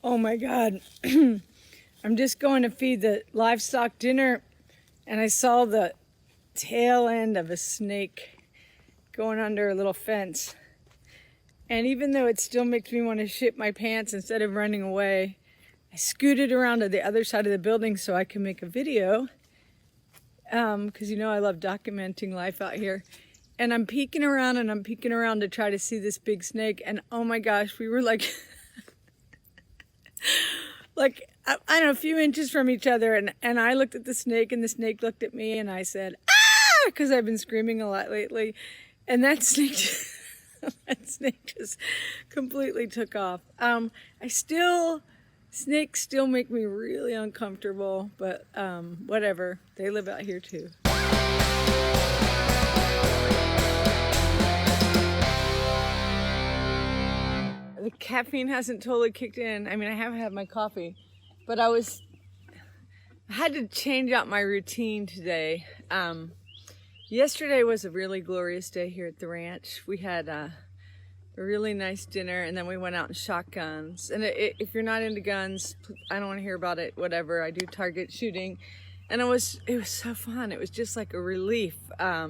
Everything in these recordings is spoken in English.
Oh my God. I'm just going to feed the livestock dinner, and I saw the tail end of a snake going under a little fence. And even though it still makes me want to shit my pants instead of running away, I scooted around to the other side of the building so I can make a video. Because you know I love documenting life out here. And I'm peeking around to try to see this big snake. And oh my gosh, we were like, I don't know, a few inches from each other. And I looked at the snake and the snake looked at me and I said, ah, because I've been screaming a lot lately. And that snake just completely took off. Snakes still make me really uncomfortable, but whatever. They live out here too. The caffeine hasn't totally kicked in. I mean, I haven't had my coffee, but I had to change out my routine today. Yesterday was a really glorious day here at the ranch. We had a really nice dinner, and then we went out and shot guns. And if you're not into guns, I don't want to hear about it, whatever. I do target shooting, and it was so fun. It was just like a relief. I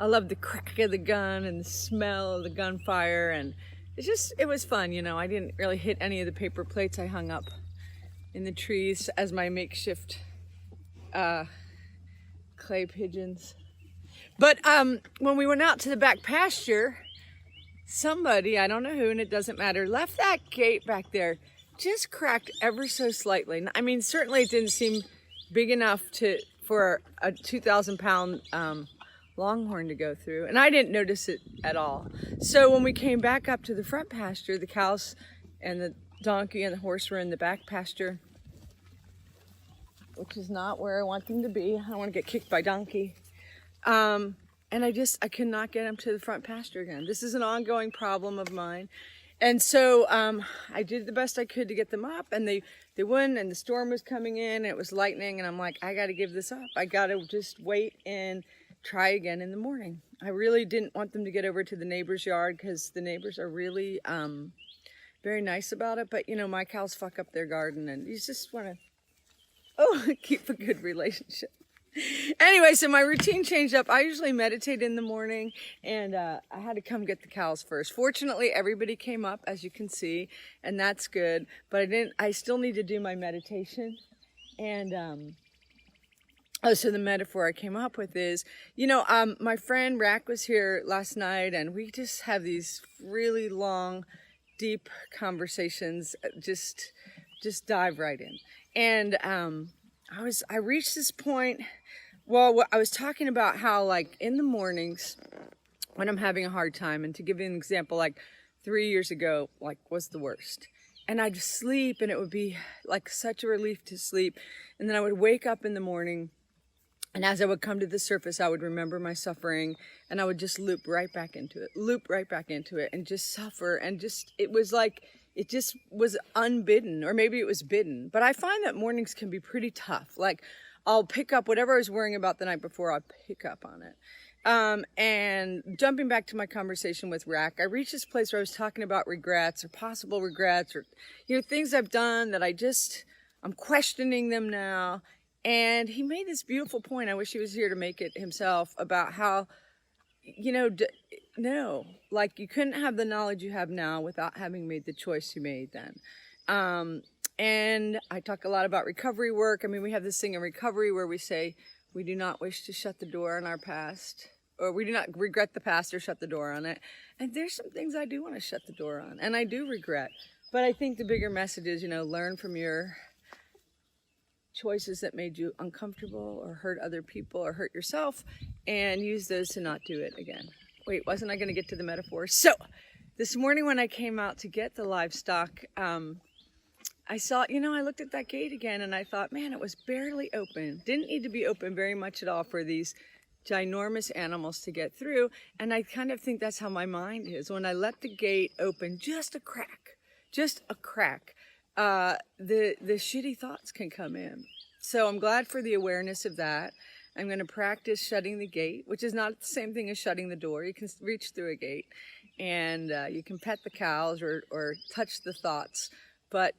love the crack of the gun and the smell of the gunfire, and it was fun, you know. I didn't really hit any of the paper plates I hung up in the trees as my makeshift clay pigeons. But when we went out to the back pasture, somebody, I don't know who, and it doesn't matter, left that gate back there just cracked ever so slightly. I mean, certainly it didn't seem big enough for a 2,000-pound longhorn to go through, and I didn't notice it at all. So when we came back up to the front pasture, the cows and the donkey and the horse were in the back pasture, which is not where I want them to be. I don't want to get kicked by donkey. And I could not get them to the front pasture again. This is an ongoing problem of mine. And so I did the best I could to get them up, and they wouldn't, and the storm was coming in, and it was lightning, and I'm like, I got to give this up. I got to just wait and try again in the morning. I really didn't want them to get over to the neighbor's yard because the neighbors are really very nice about it. But, you know, my cows fuck up their garden, and you just want to, keep a good relationship. Anyway, so my routine changed up. I usually meditate in the morning, and I had to come get the cows first. Fortunately, everybody came up, as you can see, and that's good. But I still need to do my meditation. And so the metaphor I came up with is, you know, my friend Rack was here last night, and we just have these really long, deep conversations. Just dive right in. And I reached this point. Well, I was talking about how, like, in the mornings when I'm having a hard time, and to give you an example, like 3 years ago, like, was the worst. And I'd sleep, and it would be like such a relief to sleep. And then I would wake up in the morning, and as I would come to the surface, I would remember my suffering, and I would just loop right back into it, and just suffer. And it was like, it just was unbidden, or maybe it was bidden. But I find that mornings can be pretty tough. Like, I'll pick up whatever I was worrying about the night before, I'll pick up on it. And jumping back to my conversation with Rack, I reached this place where I was talking about regrets, or possible regrets, or, you know, things I've done that I'm questioning them now. And he made this beautiful point. I wish he was here to make it himself, about how, you know, no, like, you couldn't have the knowledge you have now without having made the choice you made then. And I talk a lot about recovery work. I mean, we have this thing in recovery where we say we do not wish to shut the door on our past, or we do not regret the past or shut the door on it. And there's some things I do want to shut the door on, and I do regret. But I think the bigger message is, you know, learn from your choices that made you uncomfortable or hurt other people or hurt yourself, and use those to not do it again. Wait, wasn't I going to get to the metaphor? So this morning when I came out to get the livestock, I saw, you know, I looked at that gate again, and I thought, man, it was barely open. Didn't need to be open very much at all for these ginormous animals to get through. And I kind of think that's how my mind is. When I let the gate open just a crack, the shitty thoughts can come in. So I'm glad for the awareness of that. I'm going to practice shutting the gate, which is not the same thing as shutting the door. You can reach through a gate, and you can pet the cows or touch the thoughts. But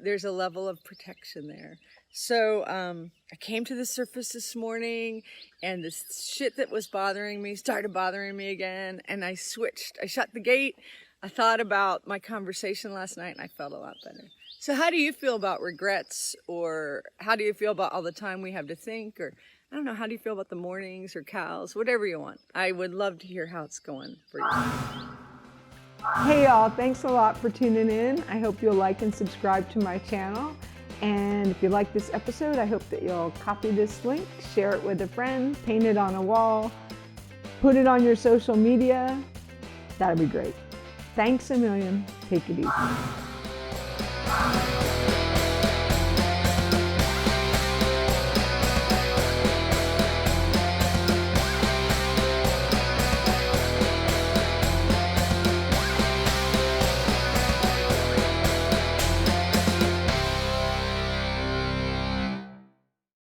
there's a level of protection there. So I came to the surface this morning, and this shit that was bothering me started bothering me again, and I switched. I shut the gate. I thought about my conversation last night, and I felt a lot better. So how do you feel about regrets, or how do you feel about all the time we have to think, or I don't know, how do you feel about the mornings or cows, whatever you want. I would love to hear how it's going for you. Hey y'all, thanks a lot for tuning in. I hope you'll like and subscribe to my channel. And if you like this episode, I hope that you'll copy this link, share it with a friend, paint it on a wall, put it on your social media. That'd be great. Thanks a million. Take it easy.